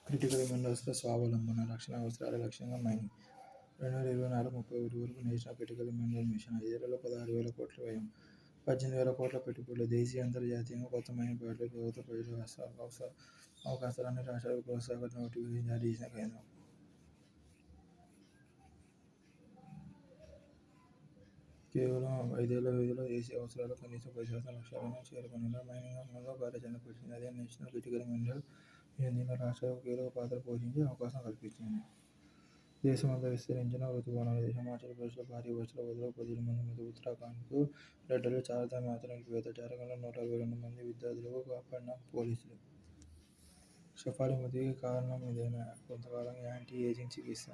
Critical మినరల్స్లో స్వావలంబన, రక్షణ అవసరాల లక్ష్యంగా మైనింగ్. 2024-31 వరకు నేషనల్ క్రిటికల్ మినరల్ మిషన్ 5 ఏళ్లలో 16,000 కోట్ల వ్యయం, 18,000 కోట్ల పెట్టుబడులు. దేశీయ, అంతర్జాతీయంగా కొత్త మైనింగ్ ప్రాజెక్టులకు ప్రభుత్వ, ప్రైవేటు అవకాశాలు అన్ని రాష్ట్రాలకు ప్రోత్సాహక నోటిఫికేషన్ జారీ చేసిన కేంద్రం. కేవలం 5 ఏళ్ల వ్యవధిలో దేశీయ అవసరాలకు కనీసం 10% లక్ష్యాలను చేరుకునేలా మైనింగ్ రంగంలో కార్యాచరణ పెట్టింది. అదే నేషనల్ క్రిటికల్ మినరల్ మిషన్. దీనిలో రాష్ట్రాలకు కీలక పాత్ర పోషించే అవకాశం కల్పించింది. దేశమంతా విస్తరించిన రుతుపవనాల దేశం. హిమాచల్ ప్రదేశ్లో భారీ వర్షాల వరదలకు 15 మంది మృతి. ఉత్తరాఖండ్కు రెడ్ అలర్ట్. చార్ధామ్ యాత్ర నిలిపివేత. జార్ఖండ్లో 142 మంది విద్యార్థులకు కాపాడిన పోలీసులు. షఫాలీ మృతికి కారణం ఇదేనా? కొంతకాలంగా యాంటీ ఏజింగ్ చికిత్స.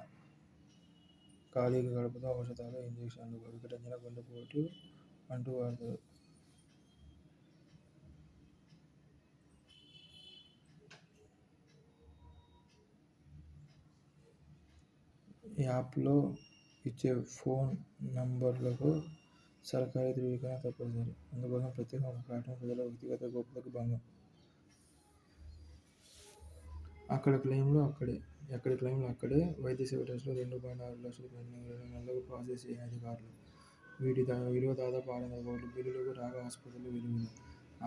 ఖాళీగా కడుపుతో ఔషధాలు, ఇంజెక్షన్లు. వికటించిన గుండెపోటు అంటూ వార్తలు. యాప్లో ఇచ్చే ఫోన్ నంబర్లకు సర్కారీ ధృవీకరణ తప్పనిసరి. అందుకోసం ప్రత్యేకంగా ఒక ప్లాట్ఫామ్. ప్రజల వ్యక్తిగత గోప్యతకు భంగం. ఎక్కడి క్లెయిమ్లు అక్కడే. వైద్య సేవ టెస్టులు 2.6 లక్షలు పెండింగ్. 2 నెలలకు ప్రాసెస్ చేయని అధికారులు. వీటి విలువ దాదాపు 600 కోట్లు. బిల్లులకు రాక ఆసుపత్రులు వెలుగులు.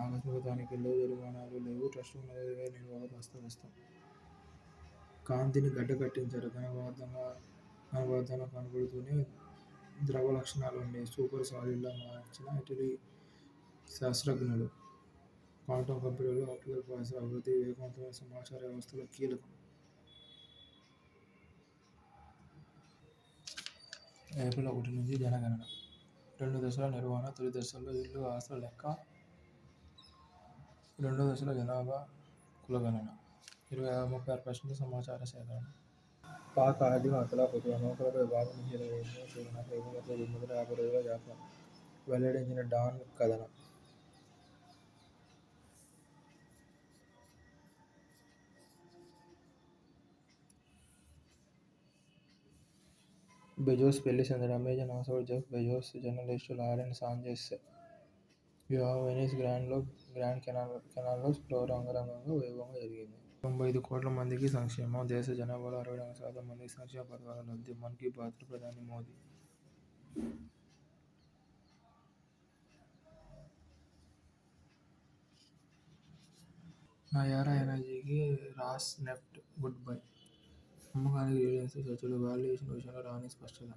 ఆకస్మిక తనిఖీల్లో జరిమానాలు లేవు. ట్రస్టు నగదుపై నిల్వలు అస్తవ్యస్తం. కాంతిని గడ్డకట్టించారు. ఘనవర్ధన కనపడుతూనే ద్రవ లక్షణాలుండే సూపర్ సాలిడ్లా మార్చిన ఇటలీ శాస్త్రజ్ఞులు. క్వాంటమ్ కంప్యూటర్లు, ఆప్టికల్ ప్రాసెసర్ అభివృద్ధి. వేగవంతమైన సమాచార వ్యవస్థలు కీలకం. ఏప్రిల్ 1 నుంచి జనగణన. 2 దశల నిర్వహణ. తొలి దశలో ఇళ్లు, ఆస్తుల లెక్క. రెండో దశలో జనాభా కులగణన. 36% సమాచార సేకరణ. పాక్ ఆర్థిక అతలాకుతలం. నౌకలపై బాంబు నిషేధ వేసిన శ్రీలంక. ఎగుమతుల, దిగుమతుల 50 రోజుల జాప్యం వెల్లడించిన డాన్ కథనం. బెజోస్ పెళ్లి సందడి. అమెజాన్ వారసుడు Jeff Bezos, journalist Lauren Sanchez వివాహం వెనిస్ గ్రాండ్ కెనాల్లో శుక్రవారం అంగరంగ వైభవంగా జరిగింది. 95 కోట్ల మందికి సంక్షేమం. దేశ జనాభాలో 64% మందికి సంక్షేమ పథకాల లబ్ధి. మన్ కీ బాత్లో ప్రధాని మోదీ. నయారా ఎనర్జీకి రాస్నెఫ్ట్ గుడ్ బై. అమ్మకానికి రిలయన్స్తో చర్చలు. వాల్యుయేషన్ విషయంలో రాని స్పష్టత.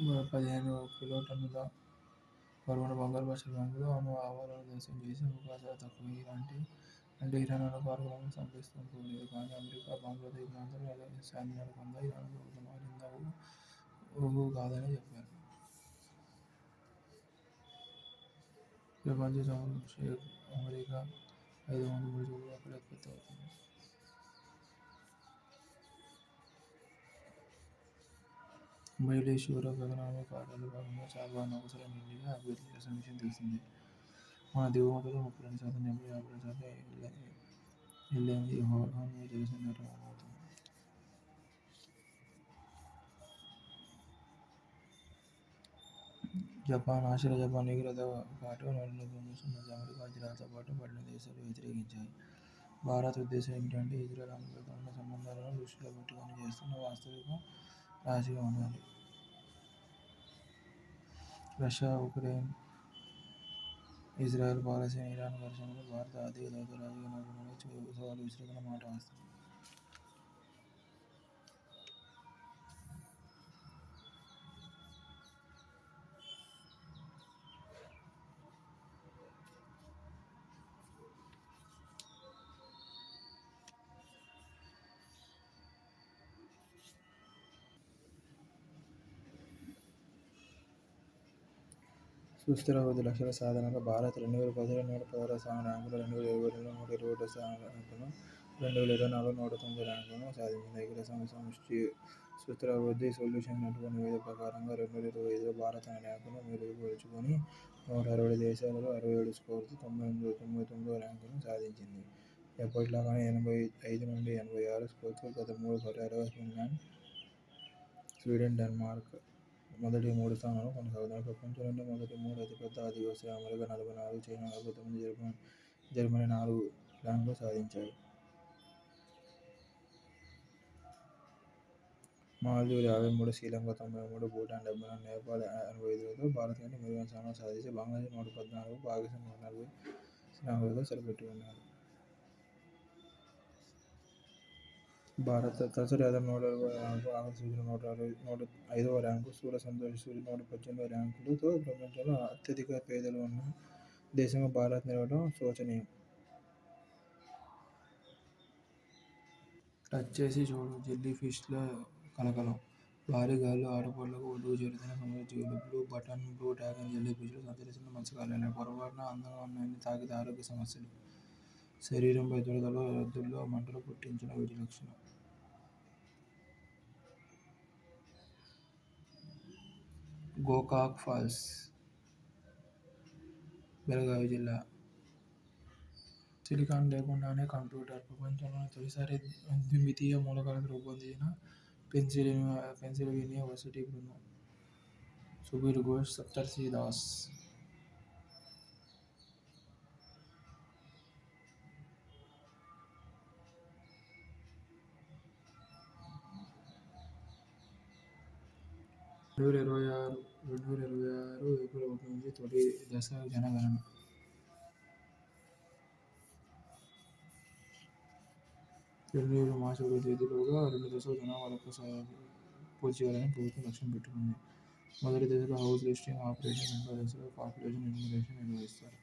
మరో 15 కిలోటన్నుల బరువున్న బంగారు బాక్సులు బ్యాంకులు ఆవాలను ధ్వంసం చేసే అవకాశాలు తక్కువ. అంటే ఇరాన్ అణు కార్యక్రమాన్ని స్తంభిస్తుందనుకోలేదు. కానీ అమెరికా బాంబులతో ఈ ప్రాంతంలో శాంతి నెలకొందా? ఇరాన్ ప్రభుత్వం మారిందా? ఊహు కాదని చెప్పారు. ప్రపంచ సౌరం షేక్ అమెరికా 5 మంది ముడి చమురు అక్కడే ఉత్పత్తి అవుతుంది. బయలేశ్వర గగనయాన కార్యాలో భాగంగా చాబహార్ నౌకసేన నింగిని అభివృద్ధి చేస్తున్న విషయం తెలిసిందే. మన దిగుమతుల్లో 32% జంబో, 52% ఎల్ఎంజీ, హార్మోజ్ జలసంధిలో అవుతుంది. జపాన్ ఆశల జపాన్ ఎగురతో పాటు నలుగురు మధ్య అమెరికా ఇజ్రాయెల్తో పాటు 12 దేశాలు వ్యతిరేకించాయి. భారత్ ఉద్దేశం ఏమిటంటే ఇజ్రాయెల్ అమెరికాతో ఉన్న సంబంధాలను దృష్టిలో పెట్టుకొని చేస్తున్న వాస్తవిక రాజకీయం అనాలి. రష్యా ఉక్రెయిన్, ఇజ్రాయెల్, పాలస్తీనా, ఇరాన్ ఘర్షణలో భారత ఆర్థిక దౌత్య రాజకీయ నిపుణులే సవాలు విసురుతున్న మాట వాస్తవం. సుస్థిర అభివృద్ధి లక్ష్యాల సాధనలో భారత్ 2017 116వ స్థానం ర్యాంకులు, 2022 121వ స్థానం ర్యాంకులను 2024 109 ర్యాంకును సాధించింది. ఐక్యరాజ్యసమిష్టి సుస్థిరాభివృద్ధి సొల్యూషన్ నెట్వర్క్ నివేదిక ప్రకారంగా 2025లో భారత్ తన ర్యాంకును మెరుగుపరుచుకొని 160 దేశాలలో 67 స్కోరుతో 99వ ర్యాంకును సాధించింది. ఎప్పటిలాగానే 85 నుండి 86 స్కోరుతో గత 3 పర్యాయాలుగా ఫిన్లాండ్, స్వీడన్, డెన్మార్క్ మొదటి 3 స్థానాల్లో కొనసాగుతున్నాయి. ప్రపంచంలోనే మొదటి 3 అతిపెద్ద ఆర్థిక వ్యవస్థలు అమెరికా 44, చైనా 49, జర్మనీ 4 ర్యాంకులు సాధించాయి. మాల్దీవులు 53, శ్రీలంక 93, భూటాన్ 74, నేపాల్ 85లతో భారత్ కంటే మెరుగైన స్థానాలు సాధిస్తే బంగ్లాదేశ్ 114, పాకిస్థాన్ 140 ర్యాంకులతో సరిపెట్టుకున్నారు. భారత తలసరి ఆదాయం 120వ ర్యాంకు, ఆఖరి సూచీలో 105వ ర్యాంకు, స్థూల సంతోష సూచీ 118 ర్యాంకులతో ప్రపంచంలో అత్యధిక పేదలు ఉన్న దేశంగా భారత్ నిలవడం శోచనీయం. టచ్ చేసి చూడు జెల్లీ ఫిష్ల కలకలం. భారీ గాలిలో ఆటుపోట్లకు ఒడ్డుకు చేరుతున్న సముద్ర జీవులు. Blue button, blue dragon jelly ఫిష్లు సంచరిస్తున్న మత్స్యకారులే. పొరపాటున అందంగా ఉన్నాయని తాకితే ఆరోగ్య సమస్యలు. శరీరంపై దురదలు, రద్దుల్లో మంటలు పుట్టించిన వీటి లక్షణం. గోకాక్ ఫాల్స్, బెళగావి జిల్లా. సిలికాన్ లేకుండానే కంప్యూటర్. ప్రపంచంలోనే తొలిసారి ద్విమితీయ మూలకాలతో రూపొందించిన పెన్సిల్వేనియా వర్సిటీ బృందం. సుబీర్ ఘోష్, సప్తర్షి దాస్. ఇరవై ఆరు ఏప్రిల్ 1 నుంచి తొలి దశ జనగణన. 2027 మార్చి 1వ తేదీలోగా 2 దశల జనాభా లెక్క పూర్తి చేయాలని ప్రభుత్వం లక్ష్యం పెట్టుకుంది. మొదటి దశలో హౌస్ లిస్టింగ్ ఆపరేషన్, రెండో దశలో పాపులేషన్ ఎన్యూమరేషన్ నిర్వహిస్తారు.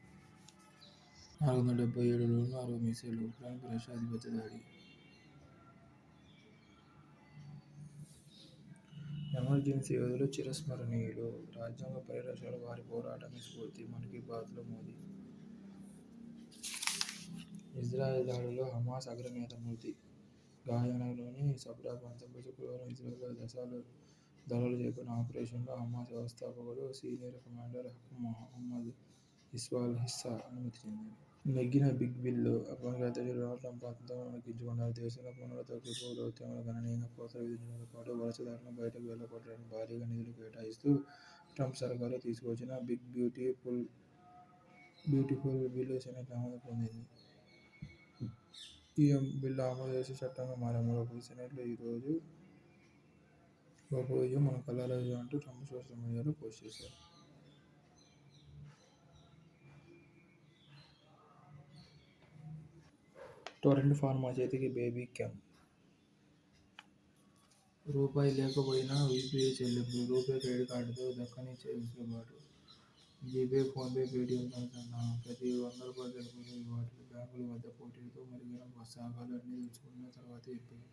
477 డ్రోన్లు, 60 మిసైళ్లు. ఉక్రెయిన్పై రష్యా అతిపెద్ద దాడి. ఎమర్జెన్సీ యోధులు చిరస్మరణీయులు. రాజ్యాంగ పరిరక్షణలో వారి పోరాటమే స్ఫూర్తి. మన్ కీ బాత్లో మోదీ. ఇజ్రాయెల్ దాడుల్లో హమాస్ అగ్రనేత మృతి. గాజాలోని సబ్రా ప్రాంతంపై శుక్రవారం ఇజ్రాయెల్ దళాలు చేపట్టిన ఆపరేషన్లో హమాస్ వ్యవస్థాపకుడు, సీనియర్ కమాండర్ మహమ్మద్ ఇస్మాయిల్ హనియా మృతి చెందారు. నెగ్గిన బిగ్ బిల్లు. అమెరికా అధ్యక్షుడు డొనాల్డ్ ట్రంప్ ఆత్మగౌరవం నెగ్గించుకున్నారు. దేశంలో పన్నుల తగ్గింపు, ప్రభుత్వంలో గణనీయంగా కోతలు విధించడంతో పాటు వలసదారులను బయటకు వెళ్లగొట్టడానికి భారీగా నిధులు కేటాయిస్తూ ట్రంప్ సర్కారు తీసుకువచ్చిన బిగ్ బ్యూటిఫుల్ బిల్లు సెనేట్లో ఆమోదం పొందింది. ఈ బిల్లు ఆమోదం చేసి చట్టంగా మారే లోపు సెనేట్లో ఈరోజు గొప్ప విజయం మనం కళ్లారా చూసాం అంటూ ట్రంప్ సోషల్ మీడియాలో పోస్ట్ చేశారు. టొరెంట్ ఫార్మా చేతికి బేబీ క్యామ్. రూపాయి లేకపోయినా యూపీఐ చెల్లింపులు. రూపే క్రెడిట్ కార్డుతో దక్కని వెసులుబాటు. జీపే, ఫోన్పే, పేటీఎంతో అనుసంధానం. ప్రతి రూ. 100 గెలుపుకు రివార్డులు. బ్యాంకుల మధ్య పోటీతో మెరుగైన సహకారాలు అన్నీ తెలుసుకున్న తర్వాతే యూపీఐ.